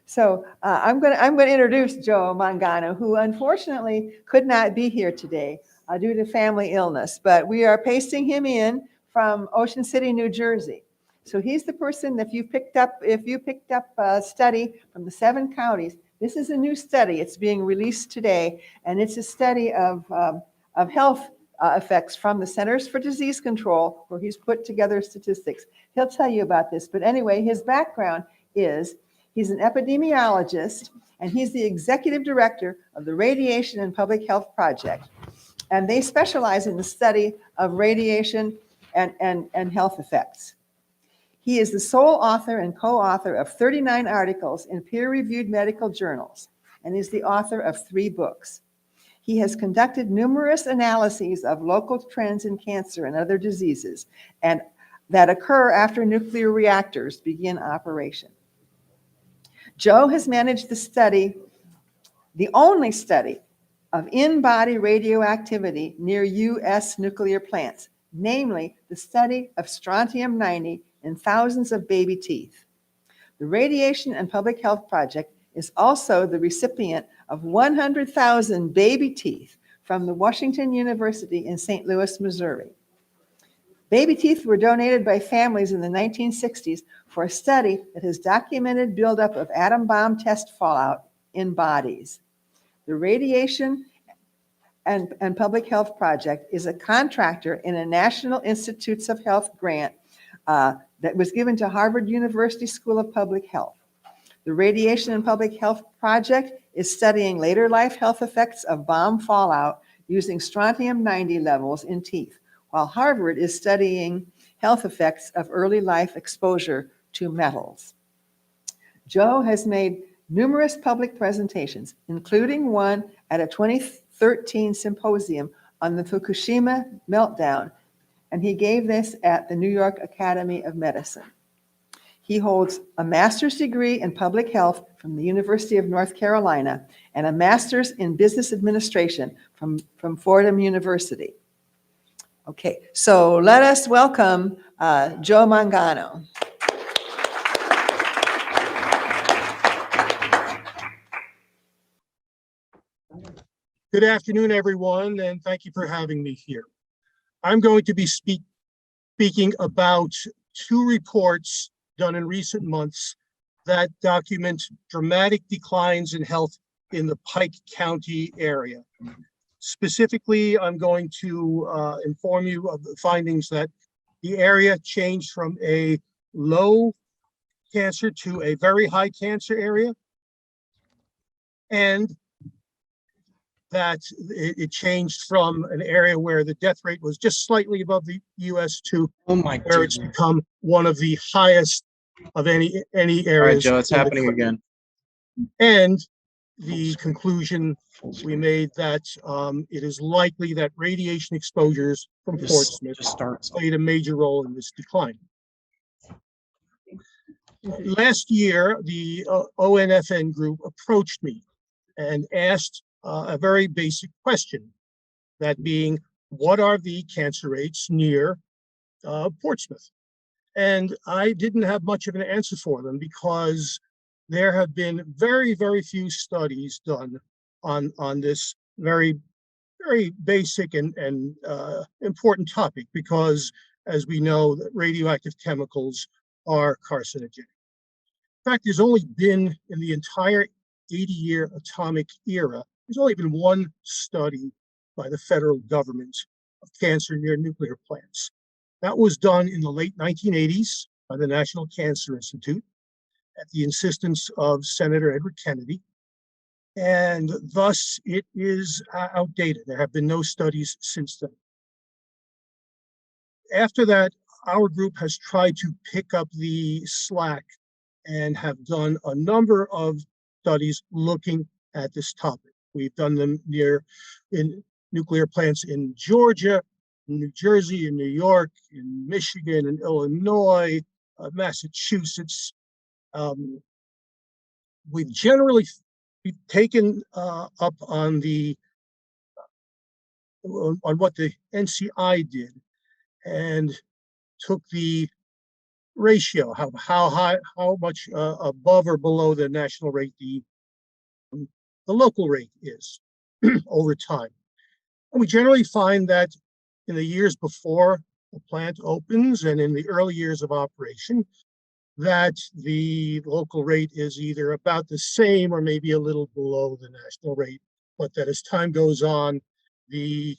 So I'm going to introduce Joe Mangano, who unfortunately could not be here today due to family illness, but we are pasting him in from Ocean City, New Jersey. So he's the person that if you picked up a study from the 7 counties. This is a new study. It's being released today, and it's a study of health effects from the Centers for Disease Control, where he's put together statistics. He'll tell you about this, but anyway, his background is he's an epidemiologist, and he's the executive director of the Radiation and Public Health Project. And they specialize in the study of radiation and health effects. He is the sole author and co-author of 39 articles in peer-reviewed medical journals, and is the author of 3 books. He has conducted numerous analyses of local trends in cancer and other diseases and that occur after nuclear reactors begin operation. Joe has managed the only study of in-body radioactivity near U.S. nuclear plants, namely the study of strontium-90 in thousands of baby teeth. The Radiation and Public Health Project is also the recipient of 100,000 baby teeth from the Washington University in St. Louis, Missouri. Baby teeth were donated by families in the 1960s for a study that has documented buildup of atom bomb test fallout in bodies. The Radiation and Public Health Project is a contractor in a National Institutes of Health grant that was given to Harvard University School of Public Health. The Radiation and Public Health Project is studying later life health effects of bomb fallout using strontium-90 levels in teeth, while Harvard is studying health effects of early life exposure to metals. Joe has made numerous public presentations, including one at a 2013 symposium on the Fukushima meltdown, and he gave this at the New York Academy of Medicine. He holds a master's degree in public health from the University of North Carolina and a master's in business administration from Fordham University. Okay, so let us welcome Joe Mangano. Good afternoon, everyone, and thank you for having me here. I'm going to be speaking about 2 reports done in recent months that document dramatic declines in health in the Pike County area. Specifically, I'm going to inform you of the findings that the area changed from a low cancer to a very high cancer area, and that it changed from an area where the death rate was just slightly above the US to where it's become one of the highest of any areas. All right, Joe, it's happening again. And the conclusion we made that it is likely that radiation exposures from Portsmouth played a major role in this decline. Last year, the ONFN group approached me and asked a very basic question, that being, what are the cancer rates near Portsmouth? And I didn't have much of an answer for them because there have been very, very few studies done on this very basic and important topic, because as we know, that radioactive chemicals are carcinogenic. In fact, there's only been, in the entire 80-year atomic era, there's only been one study by the federal government of cancer near nuclear plants. That was done in the late 1980s by the National Cancer Institute at the insistence of Senator Edward Kennedy, and thus it is outdated. There have been no studies since then. After that, our group has tried to pick up the slack and have done a number of studies looking at this topic. We've done them in nuclear plants in Georgia, in New Jersey, in New York, in Michigan, in Illinois, Massachusetts. We've generally taken up on what the NCI did and took the ratio, how high, how much above or below the national rate the local rate is over time. And we generally find that in the years before the plant opens and in the early years of operation, that the local rate is either about the same or maybe a little below the national rate, but that as time goes on, the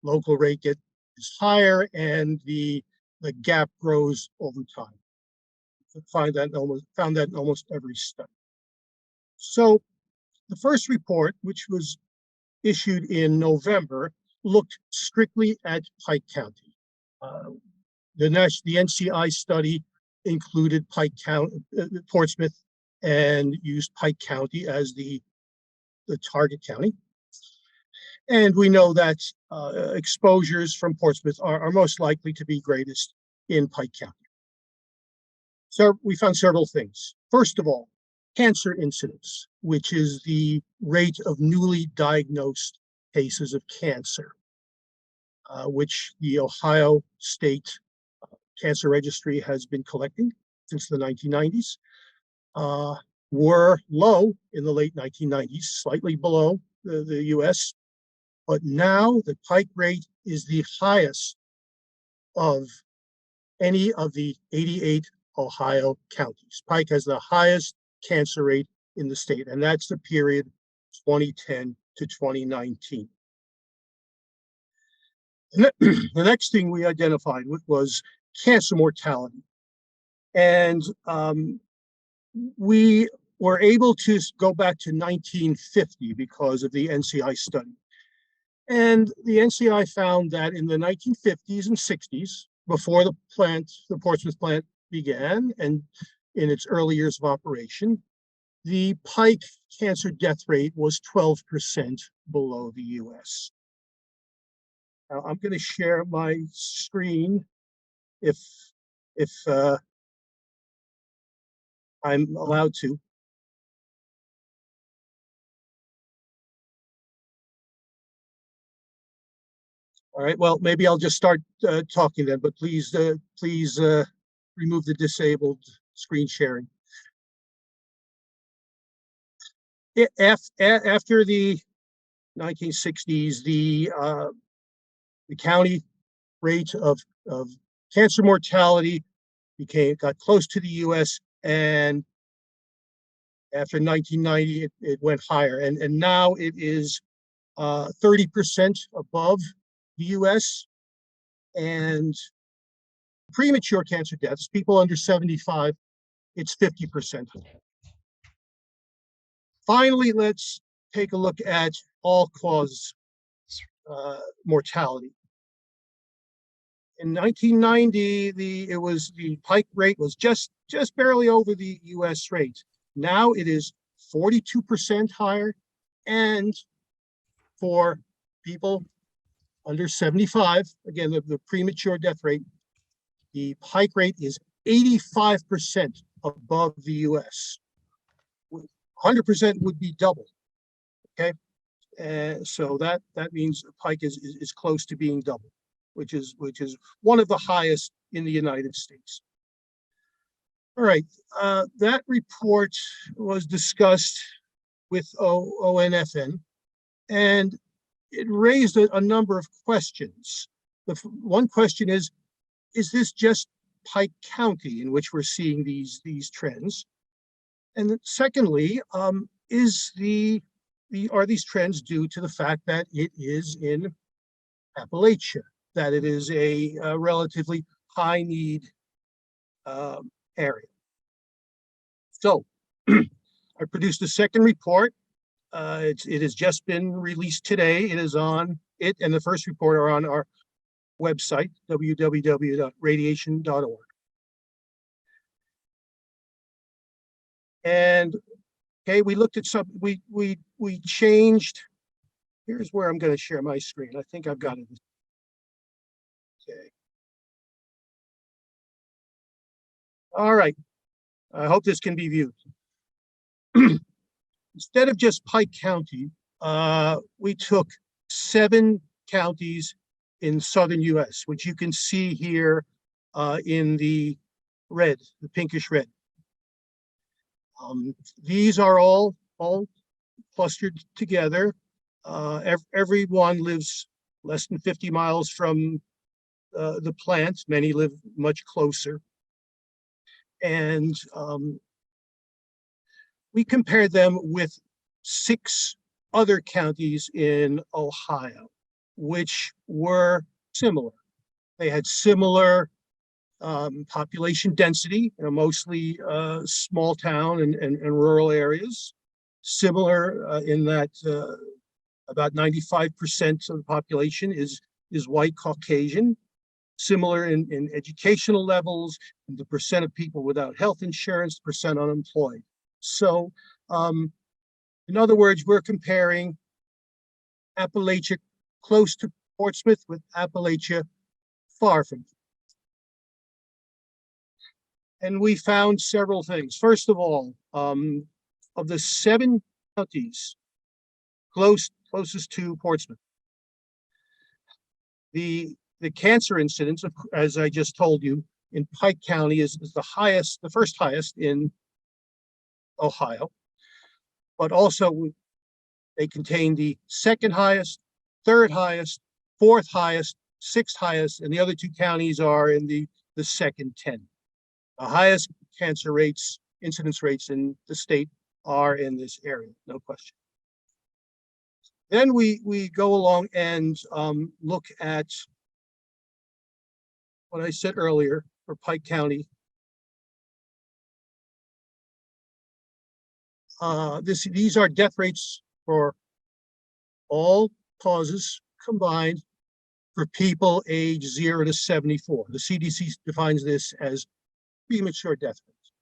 local rate is higher and the gap grows over time. Found that in almost every study. So the first report, which was issued in November, looked strictly at Pike County. The NCI study included Portsmouth, and used Pike County as the target county. And we know that exposures from Portsmouth are most likely to be greatest in Pike County. So we found several things. First of all, cancer incidence, which is the rate of newly diagnosed cases of cancer, which the Ohio State Cancer Registry has been collecting since the 1990s, were low in the late 1990s, slightly below the US, but now the Pike rate is the highest of any of the 88 Ohio counties. Pike has the highest cancer rate in the state, and that's the period 2010 to 2019. The next thing we identified was cancer mortality. And we were able to go back to 1950 because of the NCI study. And the NCI found that in the 1950s and 60s, before the Portsmouth plant began, and in its early years of operation, the Pike cancer death rate was 12% below the US. Now, I'm going to share my screen if I'm allowed to. All right, well, maybe I'll just start talking then, but please remove the disabled screen sharing. After the 1960s, the county rate of cancer mortality got close to the US, and after 1990, it went higher, and now it is 30% above the US, and premature cancer deaths, people under 75, it's 50%. Finally, let's take a look at all-cause mortality. In 1990, the Pike rate was just barely over the US rate. Now it is 42% higher, and for people under 75, again, the premature death rate, the Pike rate is 85% above the US. 100% would be double, okay? So that means Pike is close to being double, which is one of the highest in the United States. All right, that report was discussed with ONFN, and it raised a number of questions. The one question is this just Pike County in which we're seeing these trends? And then secondly, are these trends due to the fact that it is in Appalachia, that it is a relatively high need area? So I produced a second report. It has just been released today. It is on it, and the first report are on our website, www.radiation.org. And okay, we looked at we changed. Here's where I'm going to share my screen. I think I've got it. Okay. All right. I hope this can be viewed. Instead of just Pike County, we took 7 counties in southern US, which you can see here in the red, the pinkish red. These are all clustered together. Everyone lives less than 50 miles from the plant. Many live much closer. And we compared them with 6 other counties in Ohio, which were similar. They had similar population density, mostly small town and rural areas. Similar in that about 95% of the population is white Caucasian. Similar in educational levels, the percent of people without health insurance, percent unemployed. So, in other words, we're comparing Appalachia close to Portsmouth with Appalachia far from. And we found several things. First of all, of the 7 counties closest to Portsmouth, the cancer incidence, as I just told you, in Pike County is the highest, the first highest in Ohio, but also they contain the second highest, third highest, fourth highest, sixth highest, and the other 2 counties are in the second 10. The highest cancer rates, incidence rates in the state are in this area, no question. Then we go along and look at what I said earlier for Pike County. These are death rates for all causes combined for people age 0 to 74. The CDC defines this as premature death rates.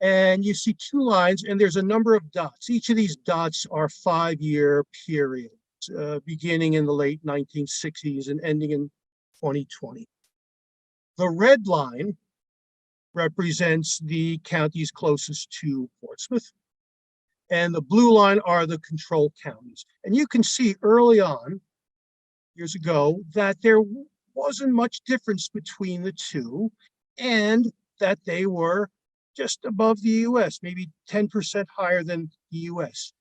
And you see 2 lines, and there's a number of dots. Each of these dots are 5-year periods, beginning in the late 1960s and ending in 2020. The red line represents the counties closest to Portsmouth, and the blue line are the control counties. And you can see early on, years ago, that there wasn't much difference between the 2, and that they were just above the US, maybe 10% higher than the US.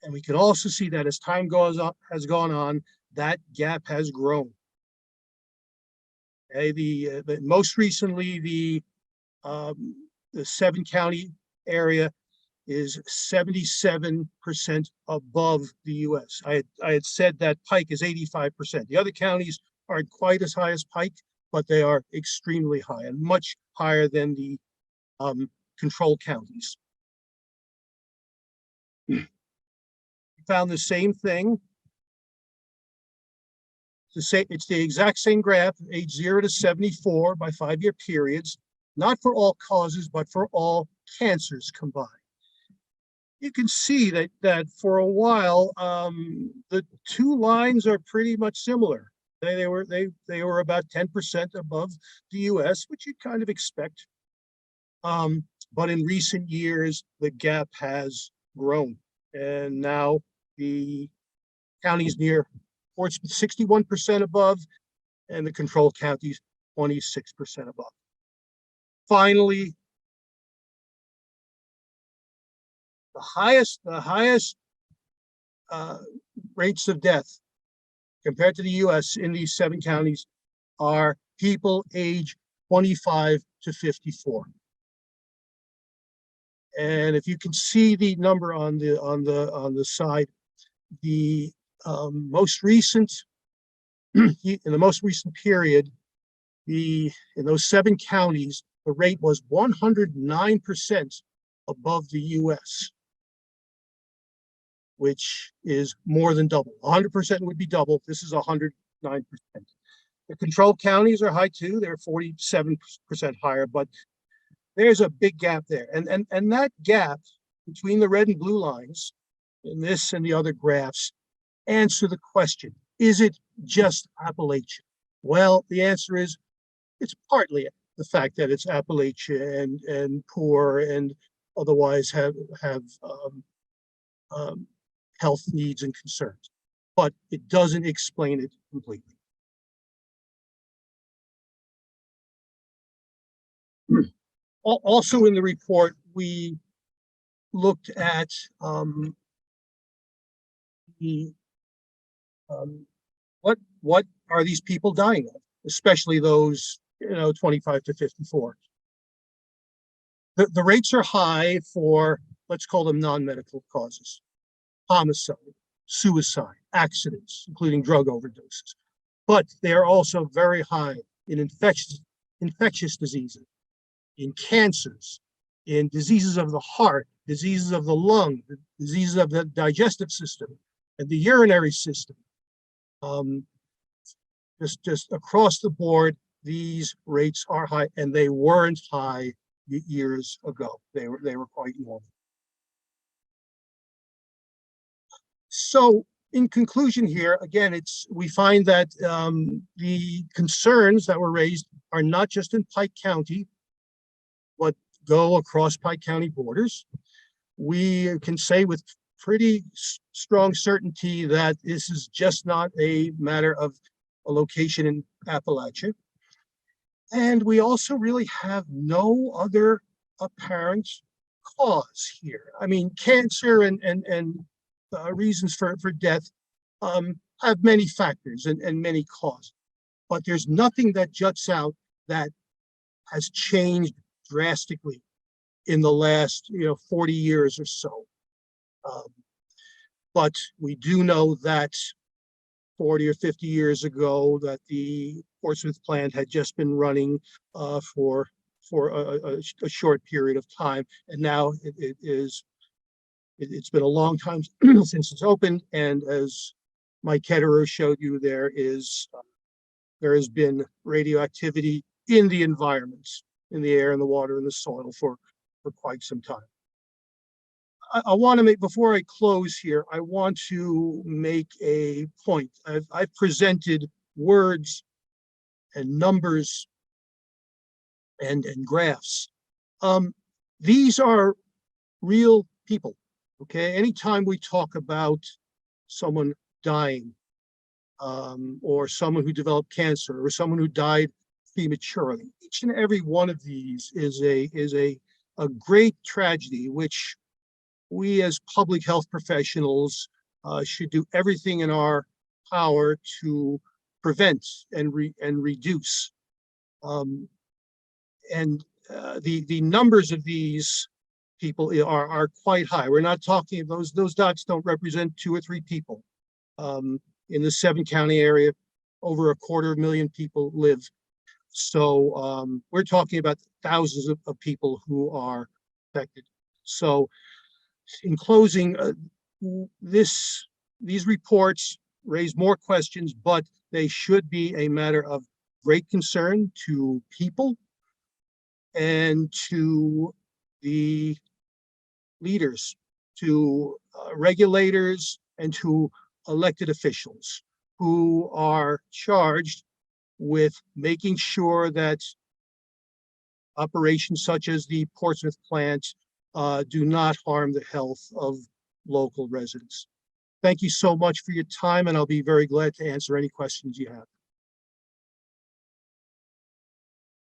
And we can also see that as time has gone on, that gap has grown. Okay, most recently, the 7-county area is 77% above the US. I had said that Pike is 85%. The other counties aren't quite as high as Pike, but they are extremely high and much higher than the control counties. We found the same thing. It's the exact same graph, age 0 to 74 by 5-year periods, not for all causes, but for all cancers combined. You can see that for a while, the 2 lines are pretty much similar. They were about 10% above the US, which you'd kind of expect. But in recent years, the gap has grown, and now the counties near Portsmouth 61% above, and the control counties 26% above. Finally, the highest rates of death compared to the US in these 7 counties are people age 25 to 54. And if you can see the number on the side, the most recent in the most recent period, in those 7 counties, the rate was 109% above the US, which is more than double. 100% would be double. This is 109%. The control counties are high too. They're 47% higher, but there's a big gap there. And that gap between the red and blue lines in this and the other graphs answer the question, is it just Appalachia? Well, the answer is it's partly the fact that it's Appalachia and poor and otherwise have health needs and concerns, but it doesn't explain it completely. Also in the report, we looked at the what are these people dying of, especially those 25 to 54. The rates are high for, let's call them non-medical causes: homicide, suicide, accidents, including drug overdoses. But they are also very high in infectious diseases, in cancers, in diseases of the heart, diseases of the lung, diseases of the digestive system, and the urinary system. Just across the board, these rates are high, and they weren't high years ago. They were quite normal. So, in conclusion, here again, we find that the concerns that were raised are not just in Pike County, but go across Pike County borders. We can say with pretty strong certainty that this is just not a matter of a location in Appalachia. And we also really have no other apparent cause here. I mean, cancer and reasons for death have many factors and many causes, but there's nothing that juts out that has changed drastically in the last 40 years or so. But we do know that 40 or 50 years ago that the Portsmouth plant had just been running for a short period of time, and now it's been a long time since it's opened. And as Mike Ketterer showed you, there has been radioactivity in the environment, in the air, in the water, in the soil for quite some time. I want to make, before I close here, I want to make a point. I've presented words and numbers and graphs. These are real people, okay? Anytime we talk about someone dying, or someone who developed cancer, or someone who died prematurely, each and every one of these is a great tragedy, which we as public health professionals should do everything in our power to prevent and reduce. The numbers of these people are quite high. We're not talking, those dots don't represent 2 or 3 people. In the 7-county area, over 250,000 people live. So we're talking about thousands of people who are affected. So in closing, these reports raise more questions, but they should be a matter of great concern to people and to the leaders, to regulators, and to elected officials who are charged with making sure that operations such as the Portsmouth plant do not harm the health of local residents. Thank you so much for your time, and I'll be very glad to answer any questions you have.